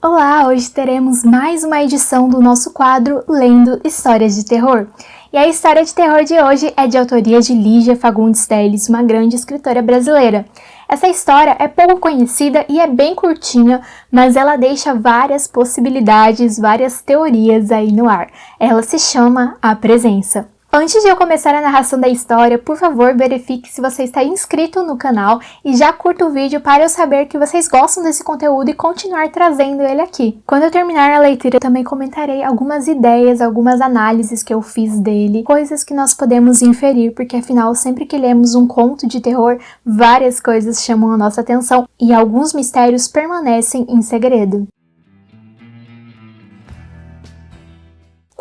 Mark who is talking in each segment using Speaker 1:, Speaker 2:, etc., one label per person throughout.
Speaker 1: Olá, hoje teremos mais uma edição do nosso quadro Lendo Histórias de Terror. E a história de terror de hoje é de autoria de Lígia Fagundes Telles, uma grande escritora brasileira. Essa história é pouco conhecida e é bem curtinha, mas ela deixa várias possibilidades, várias teorias aí no ar. Ela se chama A Presença. Antes de eu começar a narração da história, por favor, verifique se você está inscrito no canal e já curta o vídeo para eu saber que vocês gostam desse conteúdo e continuar trazendo ele aqui. Quando eu terminar a leitura, eu também comentarei algumas ideias, algumas análises que eu fiz dele, coisas que nós podemos inferir, porque afinal, sempre que lemos um conto de terror, várias coisas chamam a nossa atenção e alguns mistérios permanecem em segredo.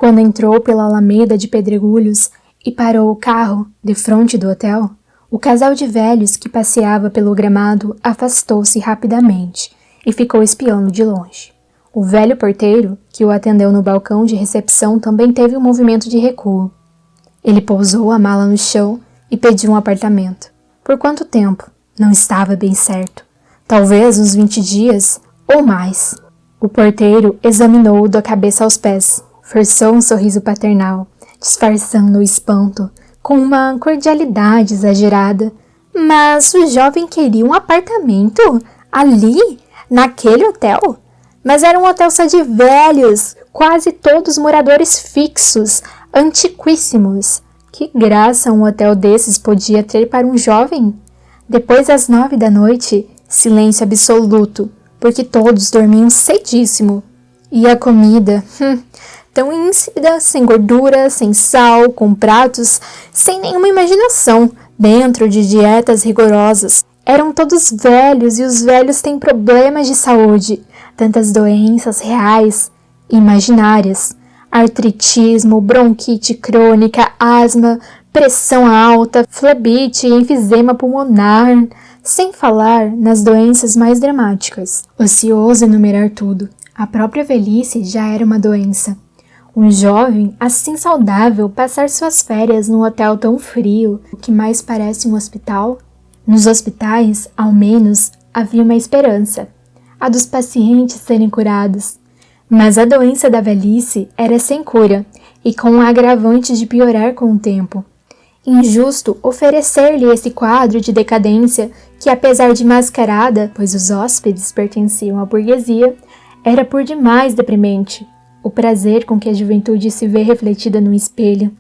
Speaker 1: Quando entrou pela Alameda de Pedregulhos e parou o carro defronte do hotel, o casal de velhos que passeava pelo gramado afastou-se rapidamente e ficou espiando de longe. O velho porteiro, que o atendeu no balcão de recepção, também teve um movimento de recuo. Ele pousou a mala no chão e pediu um apartamento. Por quanto tempo? Não estava bem certo. Talvez uns 20 dias ou mais. O porteiro examinou-o da cabeça aos pés. Forçou um sorriso paternal, disfarçando o espanto com uma cordialidade exagerada. Mas o jovem queria um apartamento? Ali? Naquele hotel? Mas era um hotel só de velhos, quase todos moradores fixos, antiquíssimos. Que graça um hotel desses podia ter para um jovem? Depois das 9 da noite, silêncio absoluto, porque todos dormiam cedíssimo. E a comida? Tão insípida, sem gordura, sem sal, com pratos, sem nenhuma imaginação, dentro de dietas rigorosas. Eram todos velhos e os velhos têm problemas de saúde, tantas doenças reais e imaginárias. Artritismo, bronquite crônica, asma, pressão alta, flebite, enfisema pulmonar, sem falar nas doenças mais dramáticas. Ocioso enumerar tudo, a própria velhice já era uma doença. Um jovem, assim saudável, passar suas férias num hotel tão frio, o que mais parece um hospital? Nos hospitais, ao menos, havia uma esperança, a dos pacientes serem curados. Mas a doença da velhice era sem cura, e com um agravante de piorar com o tempo. Injusto oferecer-lhe esse quadro de decadência que, apesar de mascarada, pois os hóspedes pertenciam à burguesia, era por demais deprimente. O prazer com que a juventude se vê refletida no espelho.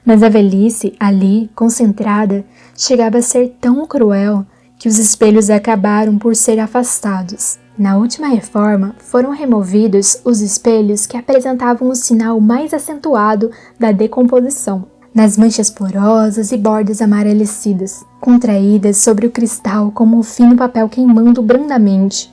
Speaker 1: Mas a velhice, ali, concentrada, chegava a ser tão cruel que os espelhos acabaram por ser afastados. Na última reforma, foram removidos os espelhos que apresentavam o sinal mais acentuado da decomposição. Nas manchas porosas e bordas amarelecidas, contraídas sobre o cristal como um fino papel queimando brandamente.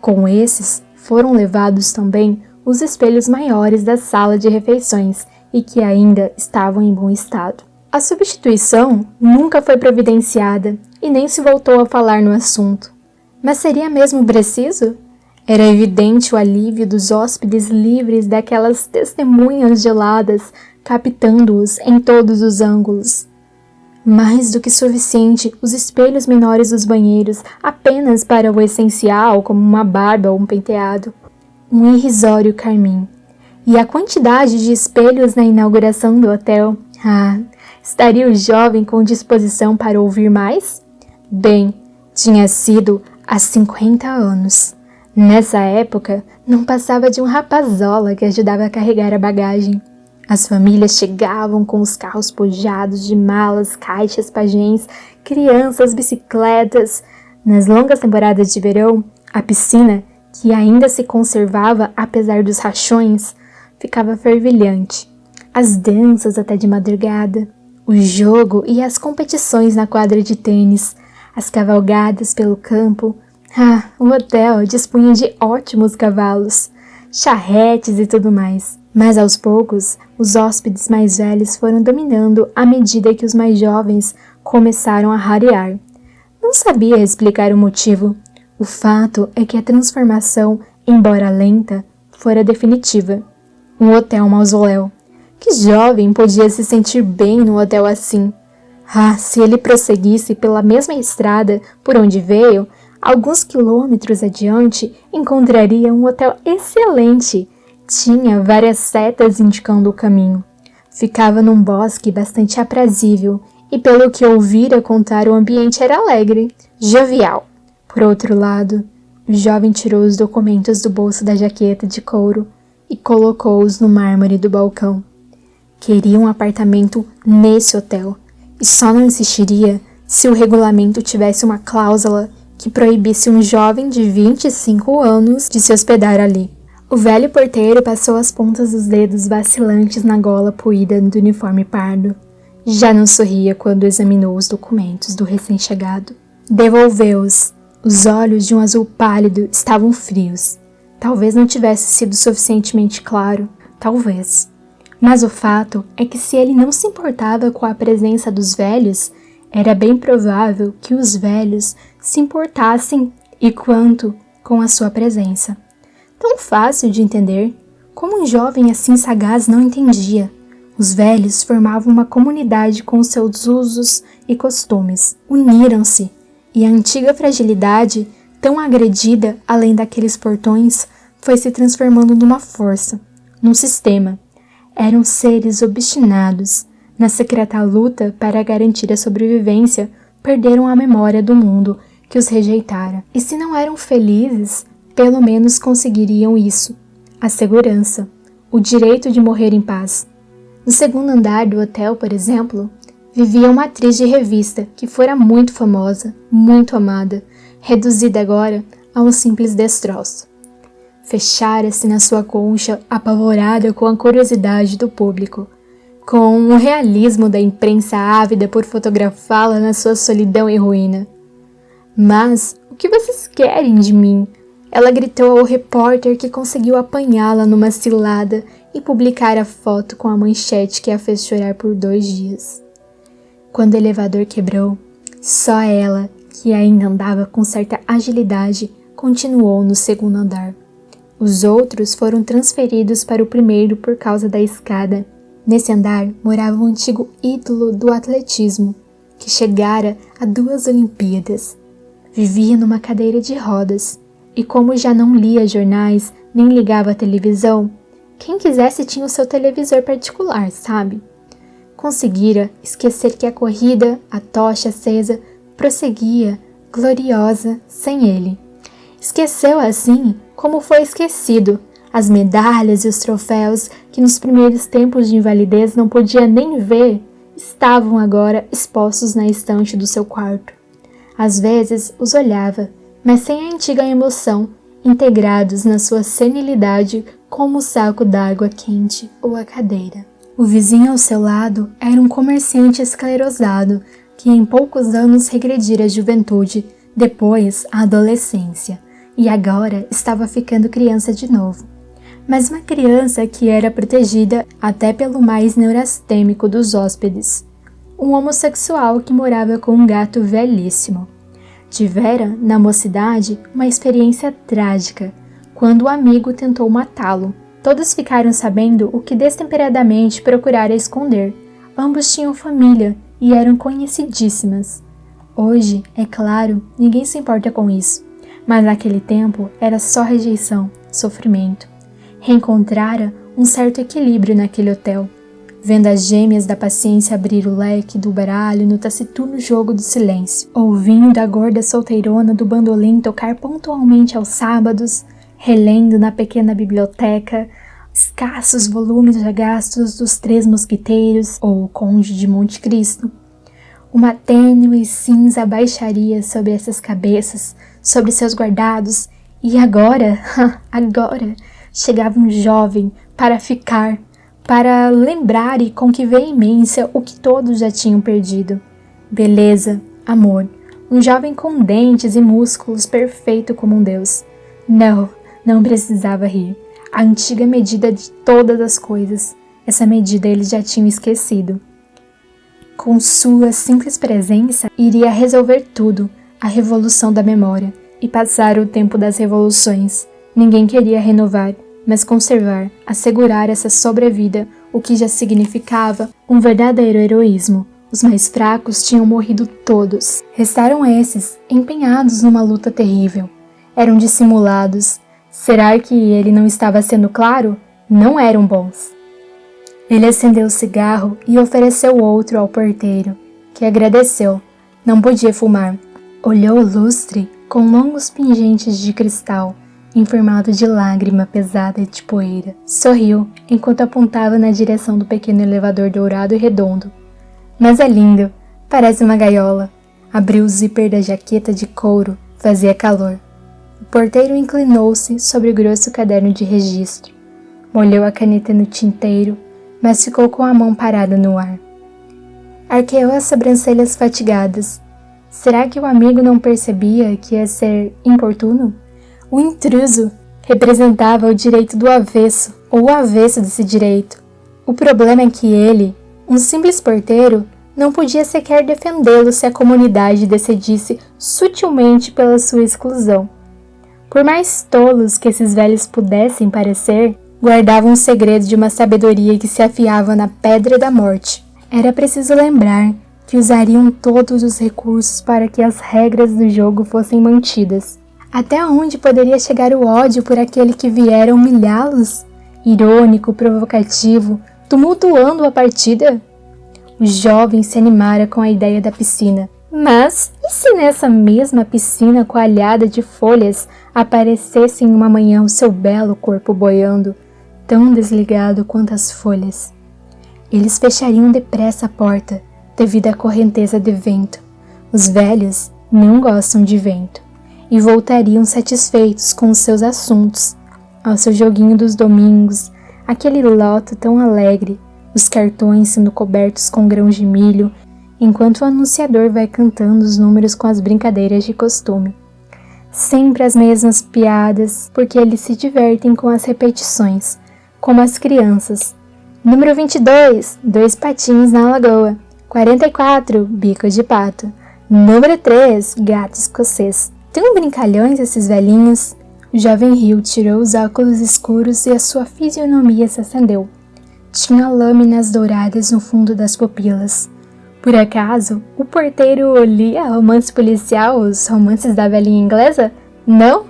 Speaker 1: Com esses, foram levados também os espelhos maiores da sala de refeições e que ainda estavam em bom estado. A substituição nunca foi providenciada e nem se voltou a falar no assunto. Mas seria mesmo preciso? Era evidente o alívio dos hóspedes livres daquelas testemunhas geladas, captando-os em todos os ângulos. Mais do que suficiente os espelhos menores dos banheiros, apenas para o essencial, como uma barba ou um penteado. Um irrisório carmim. E a quantidade de espelhos na inauguração do hotel? Estaria o jovem com disposição para ouvir mais? Bem, tinha sido há 50 anos. Nessa época, não passava de um rapazola que ajudava a carregar a bagagem. As famílias chegavam com os carros pojados de malas, caixas, pajéns, crianças, bicicletas. Nas longas temporadas de verão, a piscina, que ainda se conservava apesar dos rachões, ficava fervilhante. As danças até de madrugada, o jogo e as competições na quadra de tênis, as cavalgadas pelo campo. O hotel dispunha de ótimos cavalos, charretes e tudo mais. Mas aos poucos, os hóspedes mais velhos foram dominando à medida que os mais jovens começaram a rarear. Não sabia explicar o motivo. O fato é que a transformação, embora lenta, fora definitiva. Um hotel mausoléu. Que jovem podia se sentir bem num hotel assim? Se ele prosseguisse pela mesma estrada por onde veio, Alguns quilômetros adiante, encontraria um hotel excelente. Tinha várias setas indicando o caminho. Ficava num bosque bastante aprazível e, pelo que ouvira contar, o ambiente era alegre, jovial. Por outro lado, o jovem tirou os documentos do bolso da jaqueta de couro e colocou-os no mármore do balcão. Queria um apartamento nesse hotel e só não insistiria se o regulamento tivesse uma cláusula que proibisse um jovem de 25 anos de se hospedar ali. O velho porteiro passou as pontas dos dedos vacilantes na gola poída do uniforme pardo. Já não sorria quando examinou os documentos do recém-chegado. Devolveu-os. Os olhos de um azul pálido estavam frios. Talvez não tivesse sido suficientemente claro. Talvez. Mas o fato é que se ele não se importava com a presença dos velhos, era bem provável que os velhos se importassem e quanto com a sua presença. Tão fácil de entender, como um jovem assim sagaz não entendia. Os velhos formavam uma comunidade com seus usos e costumes. Uniram-se, e a antiga fragilidade, tão agredida além daqueles portões, foi se transformando numa força, num sistema. Eram seres obstinados. Na secreta luta para garantir a sobrevivência, perderam a memória do mundo que os rejeitara. E se não eram felizes, pelo menos conseguiriam isso: a segurança, o direito de morrer em paz. No segundo andar do hotel, por exemplo, vivia uma atriz de revista que fora muito famosa, muito amada, reduzida agora a um simples destroço. Fechara-se na sua concha, apavorada com a curiosidade do público, com o realismo da imprensa ávida por fotografá-la na sua solidão e ruína. Mas o que vocês querem de mim? Ela gritou ao repórter que conseguiu apanhá-la numa cilada e publicar a foto com a manchete que a fez chorar por 2 dias. Quando o elevador quebrou, só ela, que ainda andava com certa agilidade, continuou no segundo andar. Os outros foram transferidos para o primeiro por causa da escada. Nesse andar morava um antigo ídolo do atletismo, que chegara a 2 Olimpíadas. Vivia numa cadeira de rodas, e como já não lia jornais nem ligava a televisão, quem quisesse tinha o seu televisor particular, sabe? Conseguira esquecer que a corrida, a tocha acesa, prosseguia, gloriosa, sem ele. Esqueceu assim como foi esquecido as medalhas e os troféus que nos primeiros tempos de invalidez não podia nem ver, estavam agora expostos na estante do seu quarto. Às vezes os olhava, mas sem a antiga emoção, integrados na sua senilidade como o saco d'água quente ou a cadeira. O vizinho ao seu lado era um comerciante esclerosado que em poucos anos regredira a juventude, depois a adolescência, e agora estava ficando criança de novo. Mas uma criança que era protegida até pelo mais neurastêmico dos hóspedes, um homossexual que morava com um gato velhíssimo. Tivera, na mocidade, uma experiência trágica, quando o amigo tentou matá-lo. Todos ficaram sabendo o que destemperadamente procurara esconder. Ambos tinham família e eram conhecidíssimas. Hoje, é claro, ninguém se importa com isso, mas naquele tempo era só rejeição, sofrimento. Reencontrara um certo equilíbrio naquele hotel, vendo as gêmeas da paciência abrir o leque do baralho no taciturno jogo do silêncio, ouvindo a gorda solteirona do bandolim tocar pontualmente aos sábados, relendo na pequena biblioteca escassos volumes já gastos dos 3 Mosquiteiros ou o Conde de Monte Cristo. Uma tênue cinza baixaria sobre essas cabeças, sobre seus guardados, e agora, agora, chegava um jovem para ficar, para lembrar e com que veemência o que todos já tinham perdido. Beleza, amor, um jovem com dentes e músculos perfeito como um deus. Não precisava rir. A antiga medida de todas as coisas. Essa medida eles já tinham esquecido. Com sua simples presença, iria resolver tudo, a revolução da memória, e passar o tempo das revoluções. Ninguém queria renovar, mas conservar, assegurar essa sobrevida, o que já significava um verdadeiro heroísmo, Os mais fracos tinham morrido todos. Restaram esses, empenhados numa luta terrível. Eram dissimulados. Será que ele não estava sendo claro? Não eram bons. Ele acendeu o cigarro e ofereceu outro ao porteiro, que agradeceu. Não podia fumar. Olhou o lustre com longos pingentes de cristal, em formato de lágrima pesada de poeira. Sorriu, enquanto apontava na direção do pequeno elevador dourado e redondo. Mas é lindo, parece uma gaiola. Abriu o zíper da jaqueta de couro, fazia calor. O porteiro inclinou-se sobre o grosso caderno de registro. Molhou a caneta no tinteiro, mas ficou com a mão parada no ar. Arqueou as sobrancelhas fatigadas. Será que o amigo não percebia que ia ser importuno? O intruso representava o direito do avesso, ou o avesso desse direito. O problema é que ele, um simples porteiro, não podia sequer defendê-lo se a comunidade decidisse sutilmente pela sua exclusão. Por mais tolos que esses velhos pudessem parecer, guardavam o segredo de uma sabedoria que se afiava na pedra da morte. Era preciso lembrar que usariam todos os recursos para que as regras do jogo fossem mantidas. Até onde poderia chegar o ódio por aquele que viera humilhá-los? Irônico, provocativo, tumultuando a partida? O jovem se animara com a ideia da piscina. Mas, e se nessa mesma piscina coalhada de folhas aparecesse em uma manhã o seu belo corpo boiando, tão desligado quanto as folhas? Eles fechariam depressa a porta, devido à correnteza de vento. Os velhos não gostam de vento. E voltariam satisfeitos com os seus assuntos, ao seu joguinho dos domingos, aquele loto tão alegre, os cartões sendo cobertos com grãos de milho, enquanto o anunciador vai cantando os números com as brincadeiras de costume. Sempre as mesmas piadas, porque eles se divertem com as repetições, como as crianças. Número 22, 2 patinhos na lagoa. 44, bico de pato. Número 3, gato escocês. Tão brincalhões esses velhinhos. O jovem riu, tirou os óculos escuros e a sua fisionomia se acendeu. Tinha lâminas douradas no fundo das pupilas. Por acaso, o porteiro lia romance policial, os romances da velhinha inglesa? Não?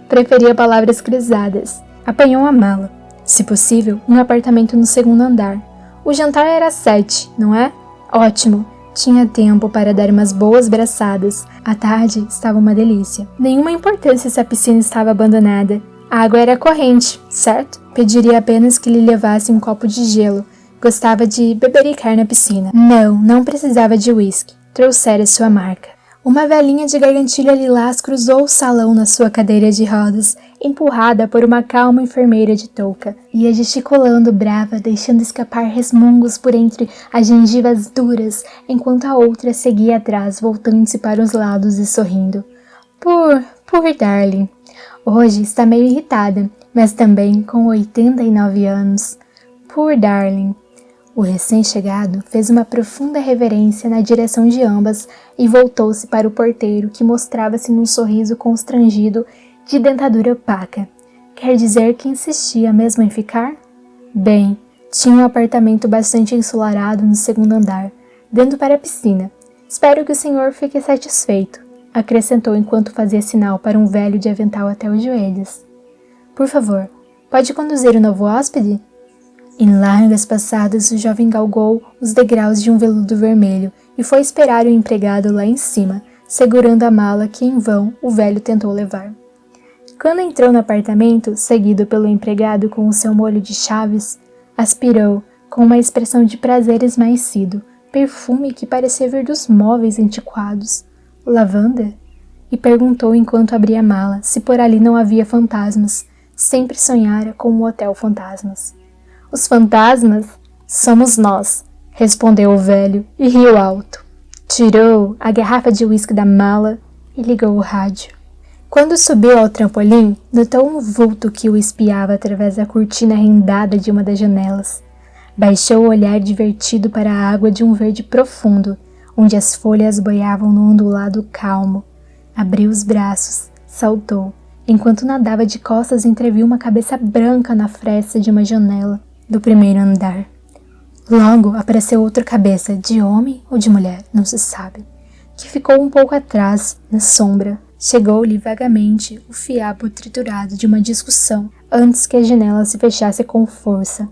Speaker 1: Preferia palavras cruzadas. Apanhou a mala. Se possível, um apartamento no segundo andar. O jantar era às 7, não é? Ótimo. Tinha tempo para dar umas boas braçadas. A tarde estava uma delícia. Nenhuma importância se a piscina estava abandonada. A água era corrente, certo? Pediria apenas que lhe levasse um copo de gelo. Gostava de bebericar na piscina. Não precisava de uísque. Trouxera sua marca. Uma velhinha de gargantilha lilás cruzou o salão na sua cadeira de rodas, empurrada por uma calma enfermeira de touca. Ia gesticulando brava, deixando escapar resmungos por entre as gengivas duras, enquanto a outra seguia atrás, voltando-se para os lados e sorrindo. Por Darling. Hoje está meio irritada, mas também com 89 anos. Poor Darling. O recém-chegado fez uma profunda reverência na direção de ambas e voltou-se para o porteiro, que mostrava-se num sorriso constrangido de dentadura opaca. Quer dizer que insistia mesmo em ficar? Bem, tinha um apartamento bastante ensolarado no segundo andar, dando para a piscina. Espero que o senhor fique satisfeito, acrescentou enquanto fazia sinal para um velho de avental até os joelhos. Por favor, pode conduzir o novo hóspede? Em largas passadas, o jovem galgou os degraus de um veludo vermelho e foi esperar o empregado lá em cima, segurando a mala que em vão o velho tentou levar. Quando entrou no apartamento, seguido pelo empregado com o seu molho de chaves, aspirou, com uma expressão de prazer esmaecido, perfume que parecia vir dos móveis antiquados. Lavanda? E perguntou enquanto abria a mala se por ali não havia fantasmas. Sempre sonhara com um hotel fantasmas. Os fantasmas somos nós, respondeu o velho e riu alto. Tirou a garrafa de uísque da mala e ligou o rádio. Quando subiu ao trampolim, notou um vulto que o espiava através da cortina rendada de uma das janelas. Baixou o olhar divertido para a água de um verde profundo, onde as folhas boiavam no ondulado calmo. Abriu os braços, saltou. Enquanto nadava de costas, entreviu uma cabeça branca na fresta de uma janela do primeiro andar. Logo apareceu outra cabeça, de homem ou de mulher, não se sabe, que ficou um pouco atrás, na sombra. Chegou-lhe vagamente o fiapo triturado de uma discussão, antes que a janela se fechasse com força.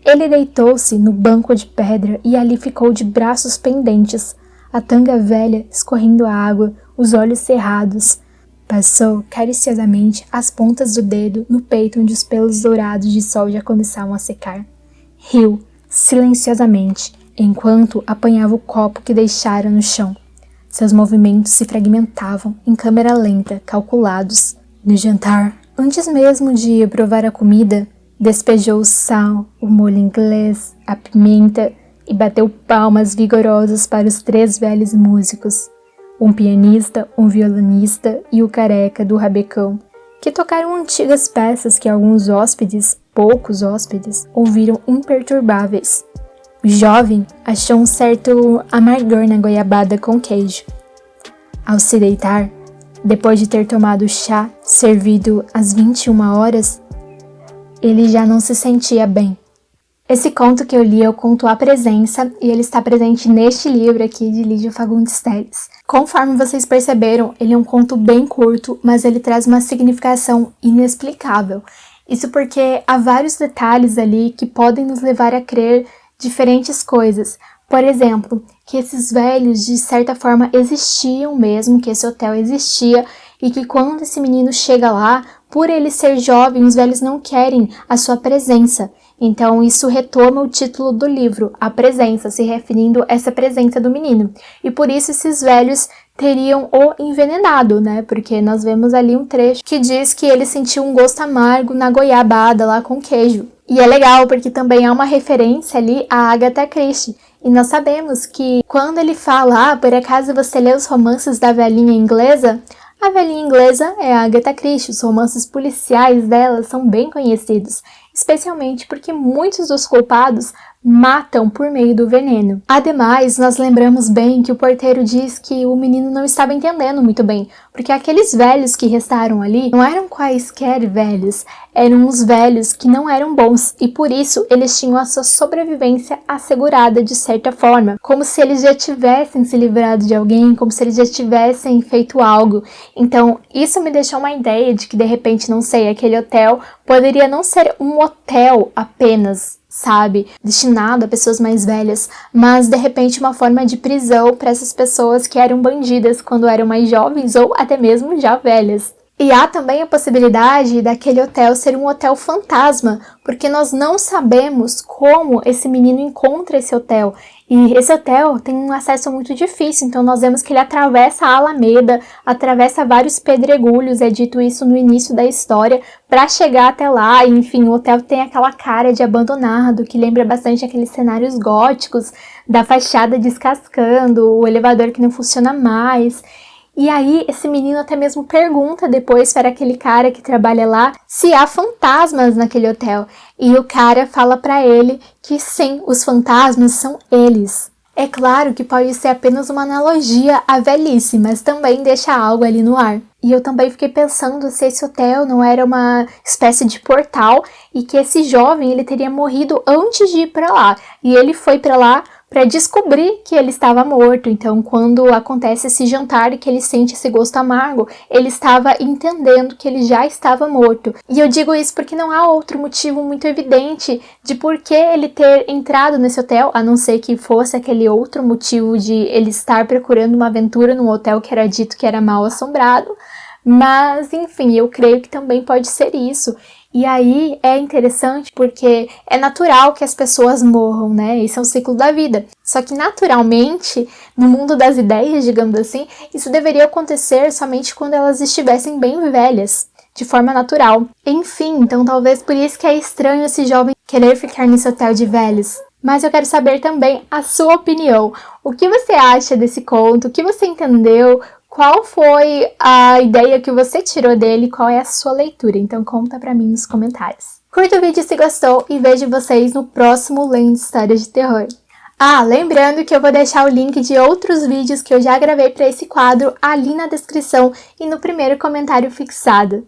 Speaker 1: Ele deitou-se no banco de pedra e ali ficou de braços pendentes, a tanga velha escorrendo a água, os olhos cerrados. Passou cariciosamente as pontas do dedo no peito onde os pelos dourados de sol já começavam a secar. Riu, silenciosamente, enquanto apanhava o copo que deixara no chão. Seus movimentos se fragmentavam em câmera lenta, calculados. No jantar, antes mesmo de provar a comida, despejou o sal, o molho inglês, a pimenta e bateu palmas vigorosas para os 3 velhos músicos, um pianista, um violonista e o careca do rabecão, que tocaram antigas peças que alguns hóspedes, poucos hóspedes, ouviram imperturbáveis. O jovem achou um certo amargor na goiabada com queijo. Ao se deitar, depois de ter tomado chá servido às 21 horas, ele já não se sentia bem. Esse conto que eu li é o conto A Presença e ele está presente neste livro aqui de Lídia Fagundes Telles. Conforme vocês perceberam, ele é um conto bem curto, mas ele traz uma significação inexplicável. Isso porque há vários detalhes ali que podem nos levar a crer diferentes coisas. Por exemplo, que esses velhos de certa forma existiam mesmo, que esse hotel existia e que quando esse menino chega lá, por ele ser jovem, os velhos não querem a sua presença. Então isso retoma o título do livro, A Presença, se referindo a essa presença do menino. E por isso esses velhos teriam o envenenado, né? Porque nós vemos ali um trecho que diz que ele sentiu um gosto amargo na goiabada lá com queijo. E é legal porque também há uma referência ali a Agatha Christie. E nós sabemos que quando ele fala, por acaso você lê os romances da velhinha inglesa? A velhinha inglesa é a Agatha Christie, os romances policiais dela são bem conhecidos, especialmente porque muitos dos culpados matam por meio do veneno. Ademais, nós lembramos bem que o porteiro diz que o menino não estava entendendo muito bem, porque aqueles velhos que restaram ali não eram quaisquer velhos, eram os velhos que não eram bons e por isso eles tinham a sua sobrevivência assegurada de certa forma, como se eles já tivessem se livrado de alguém, como se eles já tivessem feito algo. Então, isso me deixou uma ideia de que de repente, não sei, aquele hotel poderia não ser um hotel apenas, sabe, destinado a pessoas mais velhas, mas de repente uma forma de prisão para essas pessoas que eram bandidas quando eram mais jovens ou até mesmo já velhas. E há também a possibilidade daquele hotel ser um hotel fantasma, porque nós não sabemos como esse menino encontra esse hotel. E esse hotel tem um acesso muito difícil, então nós vemos que ele atravessa a Alameda, atravessa vários pedregulhos, é dito isso no início da história, para chegar até lá. E, enfim, o hotel tem aquela cara de abandonado, que lembra bastante aqueles cenários góticos, da fachada descascando, o elevador que não funciona mais. E aí, esse menino até mesmo pergunta depois para aquele cara que trabalha lá se há fantasmas naquele hotel. E o cara fala para ele que sim, os fantasmas são eles. É claro que pode ser apenas uma analogia à velhice, mas também deixa algo ali no ar. E eu também fiquei pensando se esse hotel não era uma espécie de portal e que esse jovem ele teria morrido antes de ir para lá. E ele foi para lá para descobrir que ele estava morto. Então, quando acontece esse jantar e que ele sente esse gosto amargo, ele estava entendendo que ele já estava morto. E eu digo isso porque não há outro motivo muito evidente de por que ele ter entrado nesse hotel, a não ser que fosse aquele outro motivo de ele estar procurando uma aventura num hotel que era dito que era mal assombrado. Mas, enfim, eu creio que também pode ser isso. E aí é interessante porque é natural que as pessoas morram, né? Esse é o ciclo da vida. Só que naturalmente, no mundo das ideias, digamos assim, isso deveria acontecer somente quando elas estivessem bem velhas, de forma natural. Enfim, então talvez por isso que é estranho esse jovem querer ficar nesse hotel de velhos. Mas eu quero saber também a sua opinião. O que você acha desse conto? O que você entendeu? Qual foi a ideia que você tirou dele? Qual é a sua leitura? Então conta pra mim nos comentários. Curta o vídeo se gostou e vejo vocês no próximo Lendo Histórias de Terror. Ah, lembrando que eu vou deixar o link de outros vídeos que eu já gravei para esse quadro ali na descrição e no primeiro comentário fixado.